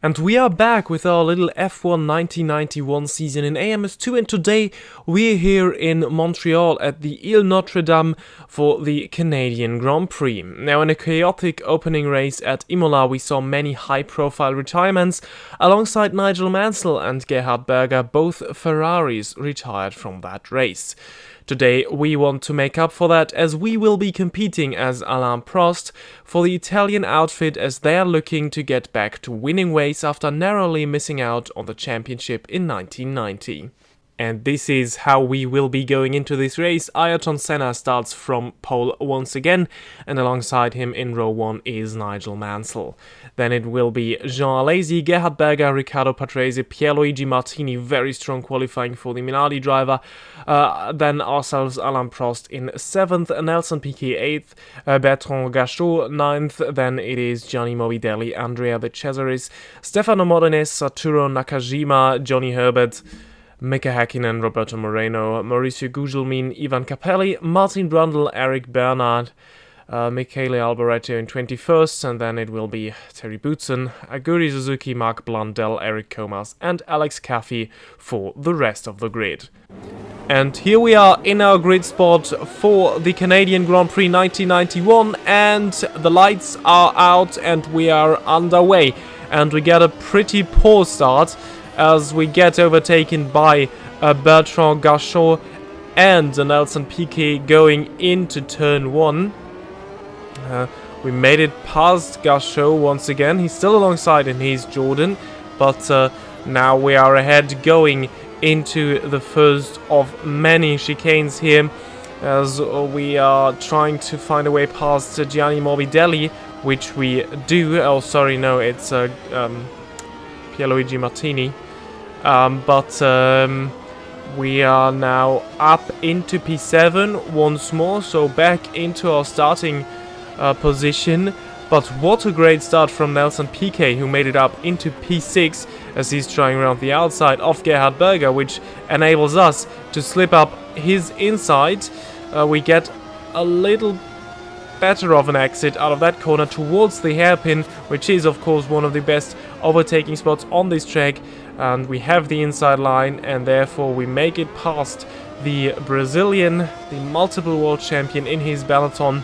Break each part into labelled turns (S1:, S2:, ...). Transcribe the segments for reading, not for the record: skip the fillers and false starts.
S1: And we are back with our little F1 1991 season in AMS2, and today we're here in Montreal at the Ile Notre Dame for the Canadian Grand Prix. Now, in a chaotic opening race at Imola, we saw many high-profile retirements. Alongside Nigel Mansell and Gerhard Berger, both Ferraris retired from that race. Today we want to make up for that, as we will be competing as Alain Prost for the Italian outfit, as they are looking to get back to winning ways after narrowly missing out on the championship in 1990. And this is how we will be going into this race. Ayrton Senna starts from pole once again, and alongside him in row 1 is Nigel Mansell. Then it will be Jean Alesi, Gerhard Berger, Riccardo Patrese, Pierluigi Martini, very strong qualifying for the Minardi driver. Then ourselves Alain Prost in 7th, Nelson Piquet 8th, Bertrand Gachot 9th, then it is Gianni Morbidelli, Andrea De Cesaris, Stefano Modenese, Satoru Nakajima, Johnny Herbert, Mika Häkkinen, Roberto Moreno, Mauricio Gugelmin, Ivan Capelli, Martin Brundle, Eric Bernard, Michele Alboreto in 21st, and then it will be Terry Boutsen, Aguri Suzuki, Mark Blundell, Eric Comas, and Alex Caffey for the rest of the grid. And here we are in our grid spot for the Canadian Grand Prix 1991, and the lights are out and we are underway. And we get a pretty poor start as we get overtaken by Bertrand Gachot and Nelson Piquet going into turn 1. We made it past Gachot once again. He's still alongside and he's Jordan, but now we are ahead going into the first of many chicanes here, as we are trying to find a way past Gianni Morbidelli, which we do. Oh, sorry, no, it's Pierluigi Martini. But we are now up into P7 once more, so back into our starting position. But what a great start from Nelson Piquet, who made it up into P6 as he's trying around the outside of Gerhard Berger, which enables us to slip up his inside. We get a little better of an exit out of that corner towards the hairpin, which is of course one of the best overtaking spots on this track, and we have the inside line, and therefore we make it past the Brazilian, the multiple world champion in his Benetton.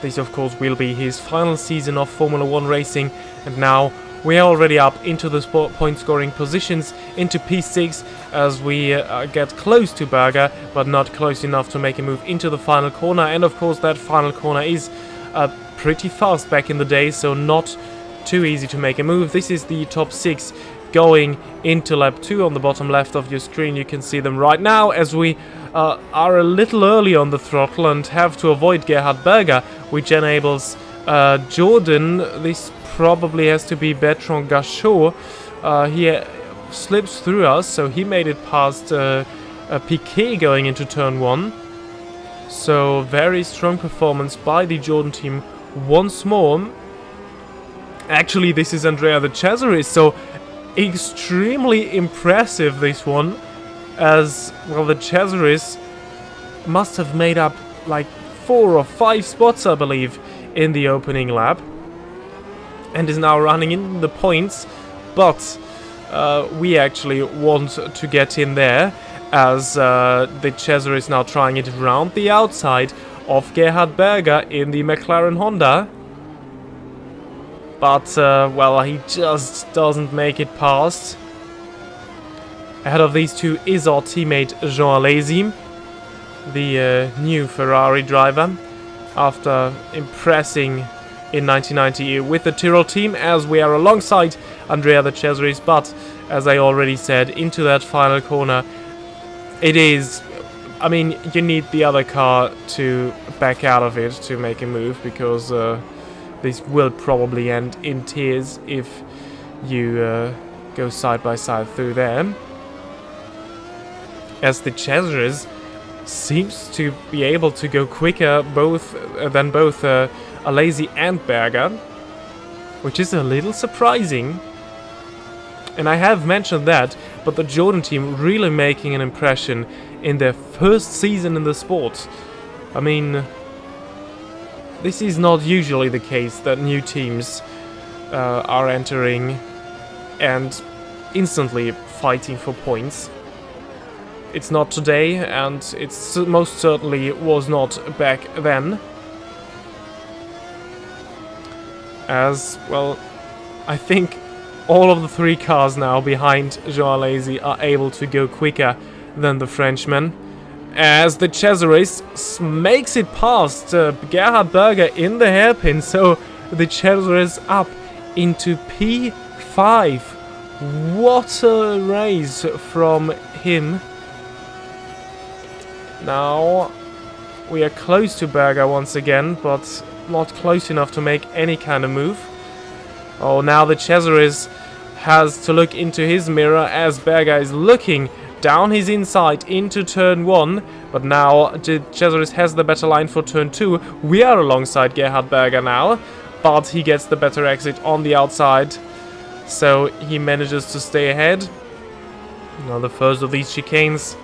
S1: This of course will be his final season of Formula 1 racing, and now we are already up into the point scoring positions, into P6, as we get close to Berger, but not close enough to make a move into the final corner. And of course that final corner is pretty fast back in the day, so not too easy to make a move. This is the top 6 going into lap 2 on the bottom left of your screen. You can see them right now, as we are a little early on the throttle and have to avoid Gerhard Berger, which enables Jordan. This probably has to be Bertrand Gachot. He slips through us, so he made it past Piquet going into turn 1. So very strong performance by the Jordan team once more. Actually, this is Andrea De Cesaris, so extremely impressive this one, as well. De Cesaris must have made up like 4 or 5 spots, I believe, in the opening lap, and is now running in the points, but we actually want to get in there, as De Cesaris is now trying it around the outside of Gerhard Berger in the McLaren Honda. But, well, he just doesn't make it past. Ahead of these two is our teammate Jean Alesi, the new Ferrari driver, after impressing in 1990 with the Tyrrell team, as we are alongside Andrea De Cesaris. But, as I already said, into that final corner, it is... I mean, you need the other car to back out of it to make a move, because... this will probably end in tears if you go side by side through there. As De Cesaris seems to be able to go quicker than both Alesi and Berger, which is a little surprising. And I have mentioned that, but the Jordan team really making an impression in their first season in the sport. I mean, this is not usually the case, that new teams are entering and instantly fighting for points. It's not today, and it's most certainly was not back then. As, well, I think all of the 3 cars now behind Jean Alesi are able to go quicker than the Frenchman. As the Cesaris makes it past Gerhard Berger in the hairpin, so the Cesaris up into P5. What a race from him. Now we are close to Berger once again, but not close enough to make any kind of move. Oh, now the Cesaris has to look into his mirror as Berger is looking down his inside into turn 1, but now the Cesaris has the better line for turn 2. We are alongside Gerhard Berger now, but he gets the better exit on the outside, so he manages to stay ahead. Now the first of these chicanes.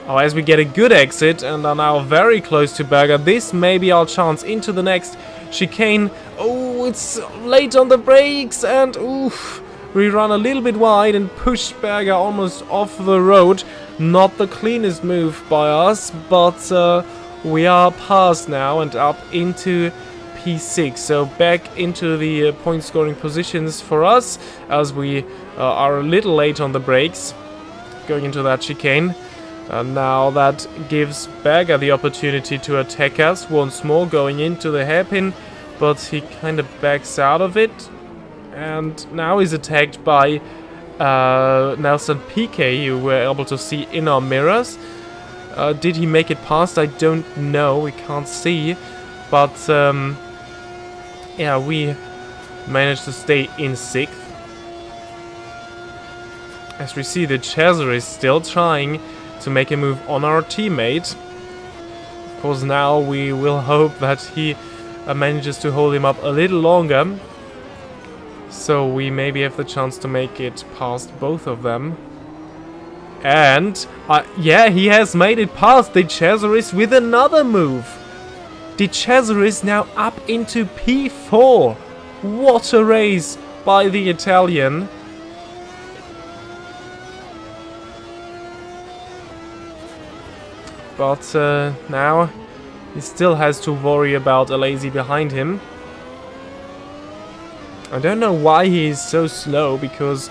S1: Oh, as we get a good exit and are now very close to Berger, this may be our chance into the next chicane. Oh, it's late on the brakes, and oof, we run a little bit wide and push Berger almost off the road. Not the cleanest move by us, but we are past now and up into P6. So back into the point scoring positions for us, as we are a little late on the brakes going into that chicane. And now that gives Berger the opportunity to attack us once more, going into the hairpin, but he kind of backs out of it, and now is attacked by Nelson Piquet, who we're able to see in our mirrors. Did he make it past? I don't know, we can't see, but yeah, we managed to stay in 6th. As we see, the Chaser is still trying to make a move on our teammate. Of course, now we will hope that he manages to hold him up a little longer, so we maybe have the chance to make it past both of them. And yeah, he has made it past the Cesaris with another move. The Cesaris now up into P4. What a race by the Italian. But now he still has to worry about Alesi behind him. I don't know why he is so slow, because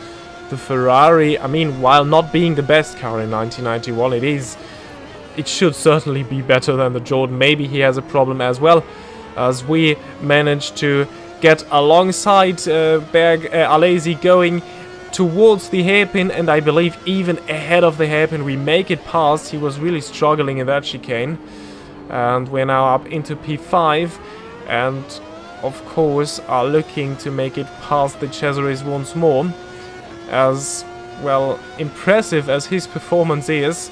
S1: the Ferrari, I mean, while not being the best car in 1991, it should certainly be better than the Jordan. Maybe he has a problem as well, as we managed to get alongside Alesi going towards the hairpin, and I believe even ahead of the hairpin we make it past. He was really struggling in that chicane, and we're now up into P5, and of course are looking to make it past the Cesaris once more. As well, impressive as his performance is,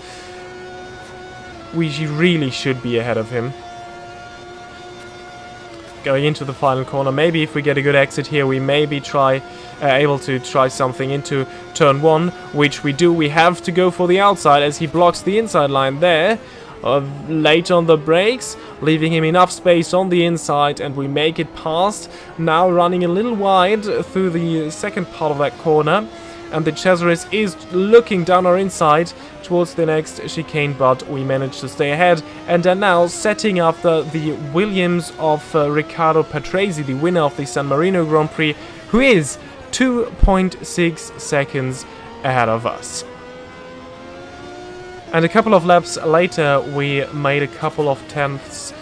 S1: we really should be ahead of him. Going into the final corner, maybe if we get a good exit here, we may be able to try something into turn 1, which we do. We have to go for the outside as he blocks the inside line there. Late on the brakes, leaving him enough space on the inside, and we make it past. Now running a little wide through the second part of that corner, and the Cesaris is looking down our inside towards the next chicane, but we managed to stay ahead and are now setting after the Williams of Riccardo Patrese, the winner of the San Marino Grand Prix, who is 2.6 seconds ahead of us. And a couple of laps later, we made a couple of tenths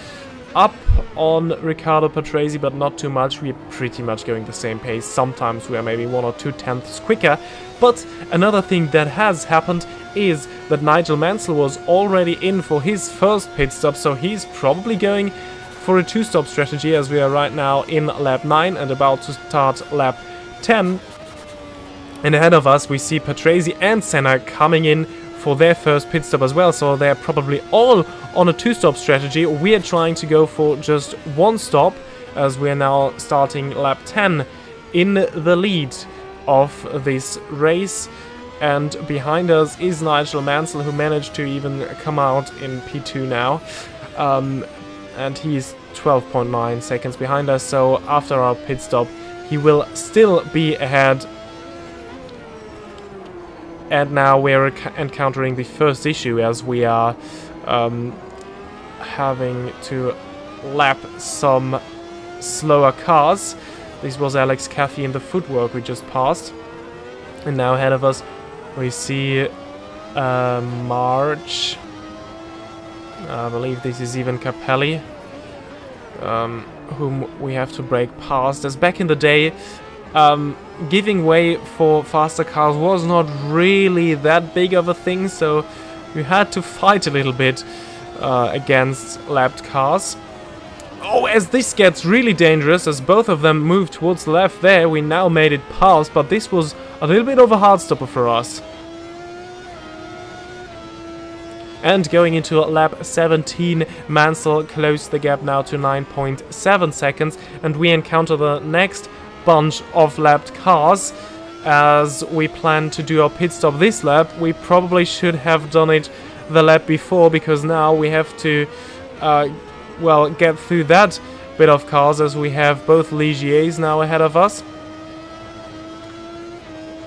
S1: up on Riccardo Patrese, but not too much. We're pretty much going the same pace. Sometimes we are maybe 1 or 2 tenths quicker. But another thing that has happened is that Nigel Mansell was already in for his first pit stop, so he's probably going for a 2-stop strategy, as we are right now in lap 9 and about to start lap 10. And ahead of us we see Patrese and Senna coming in for their first pit stop as well, so they're probably all on a 2-stop strategy. We are trying to go for just 1 stop, as we are now starting lap 10 in the lead of this race. And behind us is Nigel Mansell, who managed to even come out in P2 now, and he's 12.9 seconds behind us. So after our pit stop, he will still be ahead. And now we're encountering the first issue as we are having to lap some slower cars. This was Alex Caffey in the footwork we just passed. And now ahead of us we see March. I believe this is even Capelli, whom we have to brake past. As back in the day, giving way for faster cars was not really that big of a thing, so we had to fight a little bit against lapped cars. Oh, as this gets really dangerous, as both of them move towards the left there, we now made it past, but this was a little bit of a hard stopper for us. And going into lap 17, Mansell closed the gap now to 9.7 seconds, and we encounter the next bunch of lapped cars as we plan to do our pit stop this lap. We probably should have done it the lap before, because now we have to well, get through that bit of cars as we have both Ligiers now ahead of us,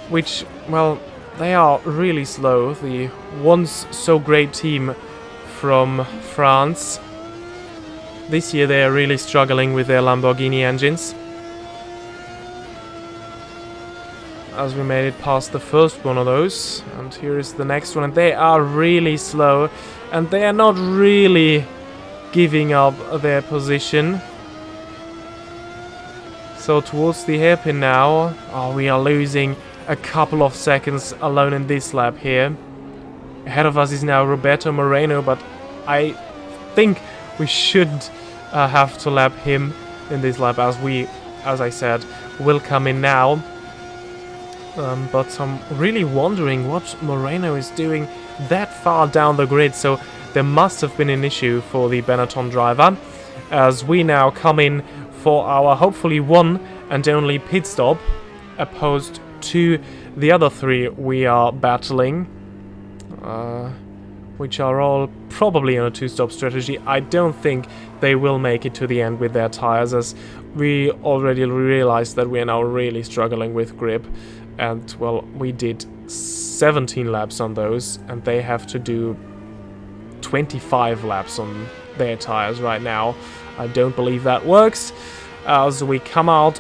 S1: which, well, they are really slow. The once so great team from France. This year they are really struggling with their Lamborghini engines. As we made it past the first one of those, and here is the next one, and they are really slow, and they are not really giving up their position. So towards the hairpin now, we are losing a couple of seconds alone in this lap here. Ahead of us is now Roberto Moreno, but I think we should have to lap him in this lap, as we, as I said, will come in now. But I'm really wondering what Moreno is doing that far down the grid, so there must have been an issue for the Benetton driver, as we now come in for our hopefully one and only pit stop, opposed to the other three we are battling, which are all probably on a two-stop strategy. I don't think they will make it to the end with their tires, as we already realized that we are now really struggling with grip. And, well, we did 17 laps on those, and they have to do 25 laps on their tires right now. I don't believe that works. As we come out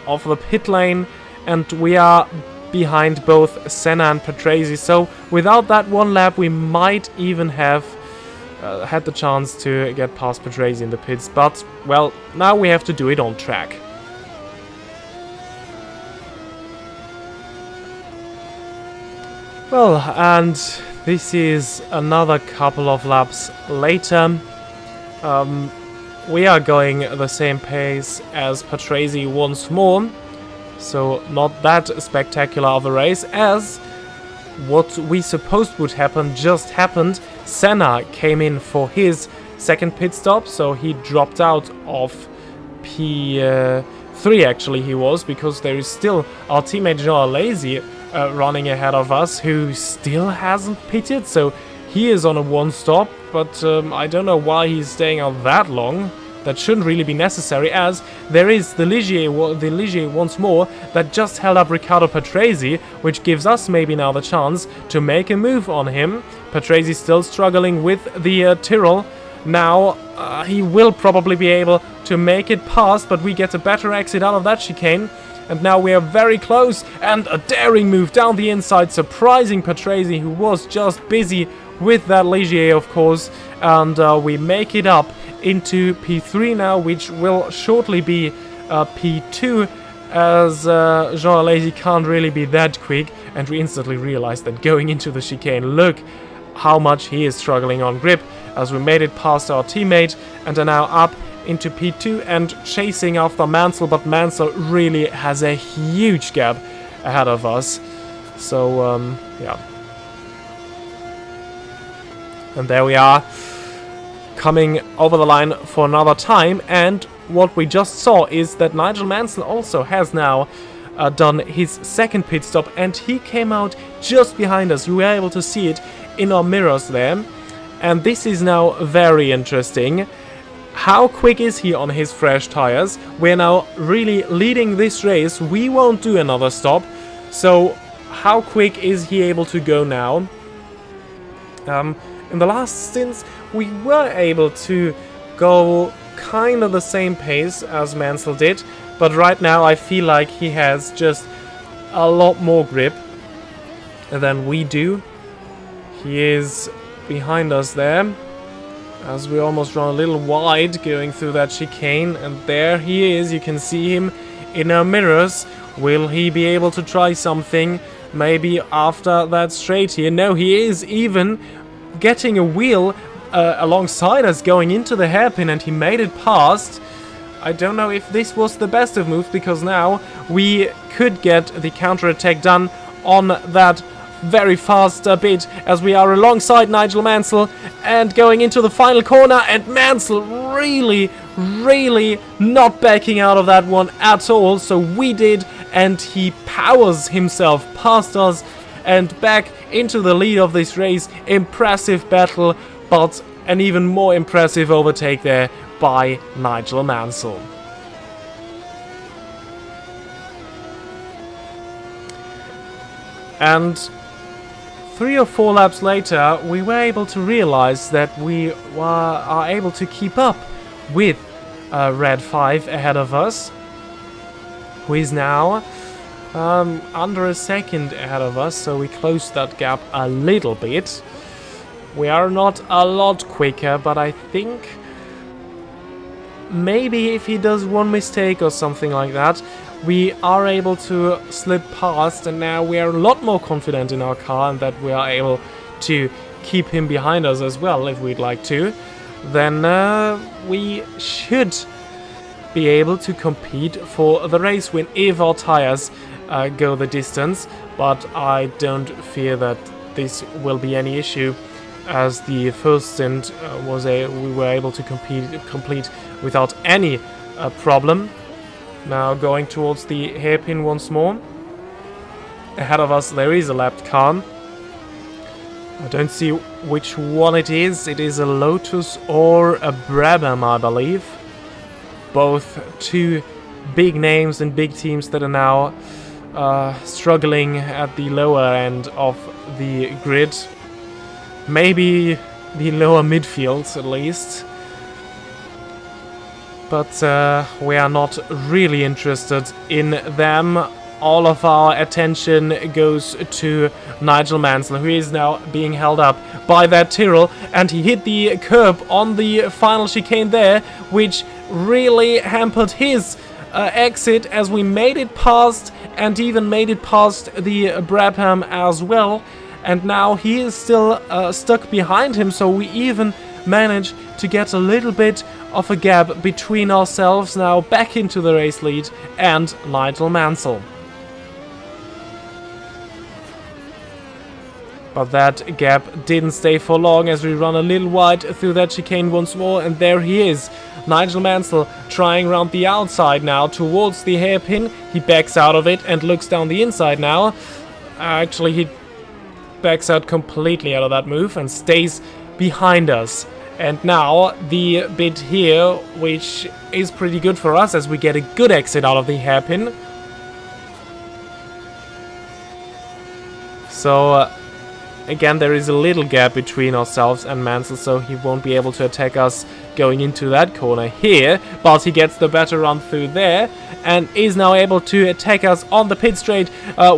S1: of the pit lane, and we are behind both Senna and Patrese, so without that one lap we might even have had the chance to get past Patrese in the pits, but, well, now we have to do it on track. Well, and this is another couple of laps later. We are going the same pace as Patrese once more, so not that spectacular of a race, as what we supposed would happen just happened. Senna came in for his second pit stop, so he dropped out of P3 actually he was, because there is still our teammate Jean Alesi running ahead of us, who still hasn't pitted, so he is on a one stop, but I don't know why he's staying out that long. That shouldn't really be necessary, as there is the Ligier once more that just held up Riccardo Patrese, which gives us maybe now the chance to make a move on him. Patrese still struggling with the Tyrrell. Now he will probably be able to make it past, but we get a better exit out of that chicane. And now we are very close, and a daring move down the inside, surprising Patrese, who was just busy with that Ligier, of course. And we make it up into P3 now, which will shortly be P2, as Jean Alesi can't really be that quick. And we instantly realized that going into the chicane, look how much he is struggling on grip, as we made it past our teammate and are now up into P2 and chasing after Mansell, but Mansell really has a huge gap ahead of us. So, yeah. And there we are, coming over the line for another time, and what we just saw is that Nigel Mansell also has now done his second pit stop, and he came out just behind us. We were able to see it in our mirrors there, and this is now very interesting, how quick is he on his fresh tires? We're now really leading this race. We won't do another stop. So how quick is he able to go now? In the last stints, we were able to go kind of the same pace as Mansell did, but right now I feel like he has just a lot more grip than we do. He is behind us there, as we almost run a little wide going through that chicane, and there he is. You can see him in our mirrors. Will he be able to try something maybe after that straight here? No, he is even getting a wheel alongside us going into the hairpin, and he made it past. I don't know if this was the best of moves, because now we could get the counter-attack done on that very fast bit, as we are alongside Nigel Mansell and going into the final corner, and Mansell really not backing out of that one at all. So we did, and he powers himself past us and back into the lead of this race. Impressive battle, but an even more impressive overtake there by Nigel Mansell. And 3 or 4 laps later, we were able to realize that we are able to keep up with Red 5 ahead of us, who is now under a second ahead of us, so we closed that gap a little bit. We are not a lot quicker, but I think maybe if he does one mistake or something like that, we are able to slip past, and now we are a lot more confident in our car and that we are able to keep him behind us as well if we'd like to. Then we should be able to compete for the race win if our tires go the distance, but I don't fear that this will be any issue, as the first stint we were able to complete without any problem. Now going towards the hairpin once more. Ahead of us there is a lapped car. I don't see which one it is. It is a Lotus or a Brabham, I believe. Both two big names and big teams that are now struggling at the lower end of the grid. Maybe the lower midfield at least. But we are not really interested in them. All of our attention goes to Nigel Mansell, who is now being held up by that Tyrrell, and he hit the curb on the final chicane there, which really hampered his exit, as we made it past, and even made it past the Brabham as well. And now he is still stuck behind him, so we even managed to get a little bit of a gap between ourselves now back into the race lead and Nigel Mansell. But that gap didn't stay for long, as we run a little wide through that chicane once more, and there he is. Nigel Mansell trying round the outside now towards the hairpin. He backs out of it and looks down the inside now. Actually, he backs out completely out of that move and stays behind us. And now the bit here, which is pretty good for us, as we get a good exit out of the hairpin. So again, there is a little gap between ourselves and Mansell, so he won't be able to attack us going into that corner here, but he gets the better run through there and is now able to attack us on the pit straight.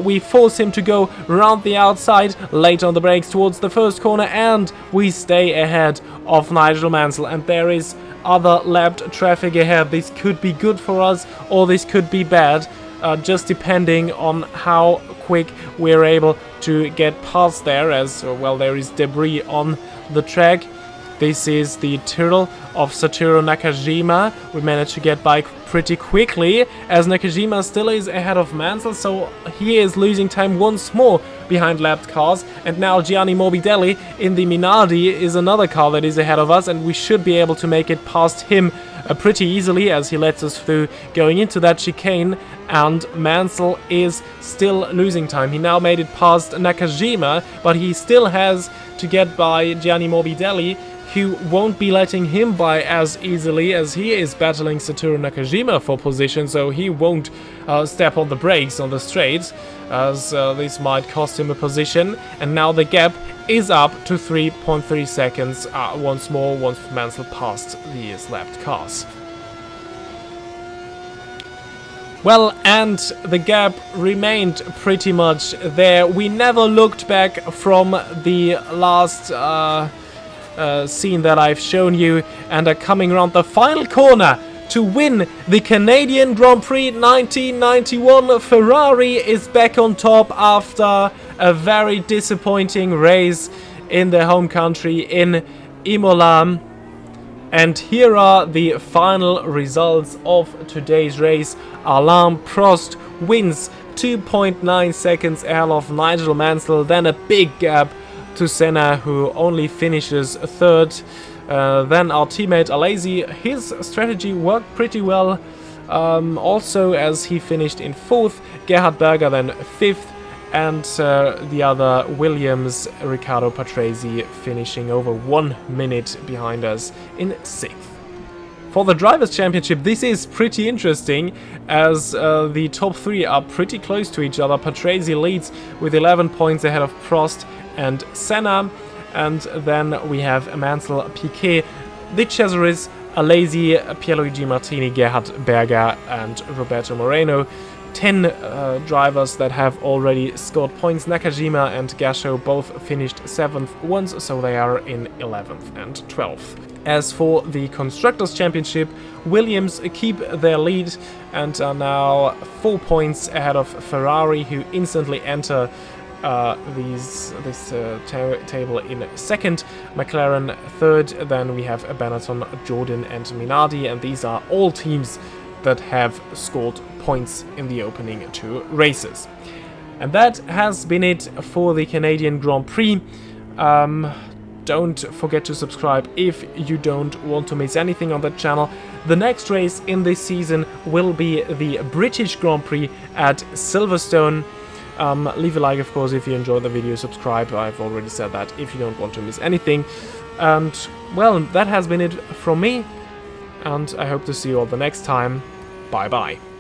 S1: We force him to go round the outside, late on the brakes towards the first corner, and we stay ahead of Nigel Mansell. And there is other lapped traffic ahead. This could be good for us, or this could be bad, just depending on how quick we're able to get past there, as well there is debris on the track. This is the Tyrrell of Satoru Nakajima. We managed to get by pretty quickly, as Nakajima still is ahead of Mansell, so he is losing time once more behind lapped cars. And now Gianni Morbidelli in the Minardi is another car that is ahead of us, and we should be able to make it past him pretty easily, as he lets us through going into that chicane. And Mansell is still losing time. He now made it past Nakajima, but he still has to get by Gianni Morbidelli, who won't be letting him by as easily, as he is battling Satoru Nakajima for position, so he won't step on the brakes on the straight, as this might cost him a position. And now the gap is up to 3.3 seconds once more, once Mansell passed these lapped cars. Well, and the gap remained pretty much there. We never looked back from the last scene that I've shown you, and are coming around the final corner to win the Canadian Grand Prix 1991. Ferrari is back on top after a very disappointing race in their home country in Imola. And here are the final results of today's race. Alain Prost wins 2.9 seconds ahead of Nigel Mansell, then a big gap to Senna, who only finishes third. Then our teammate Alain, his strategy worked pretty well, also as he finished in fourth. Gerhard Berger then fifth, and the other Williams, Riccardo Patrese, finishing over 1 minute behind us in sixth. For the Drivers' Championship, this is pretty interesting, as the top three are pretty close to each other. Patrese leads with 11 points ahead of Prost and Senna, and then we have Mansell, Piquet, the Cesaris, Alesi, Pierluigi Martini, Gerhard Berger, and Roberto Moreno. 10 drivers that have already scored points. Nakajima and Gasho both finished 7th once, so they are in 11th and 12th. As for the Constructors' Championship, Williams keep their lead and are now 4 points ahead of Ferrari, who instantly enter this table in second. McLaren third, then we have Benetton, Jordan and Minardi, and these are all teams that have scored points in the opening two races. And that has been it for the Canadian Grand Prix. Don't forget to subscribe if you don't want to miss anything on that channel. The next race in this season will be the British Grand Prix at Silverstone. Leave a like, of course, if you enjoyed the video. Subscribe, I've already said that, if you don't want to miss anything. And, well, that has been it from me, and I hope to see you all the next time. Bye bye.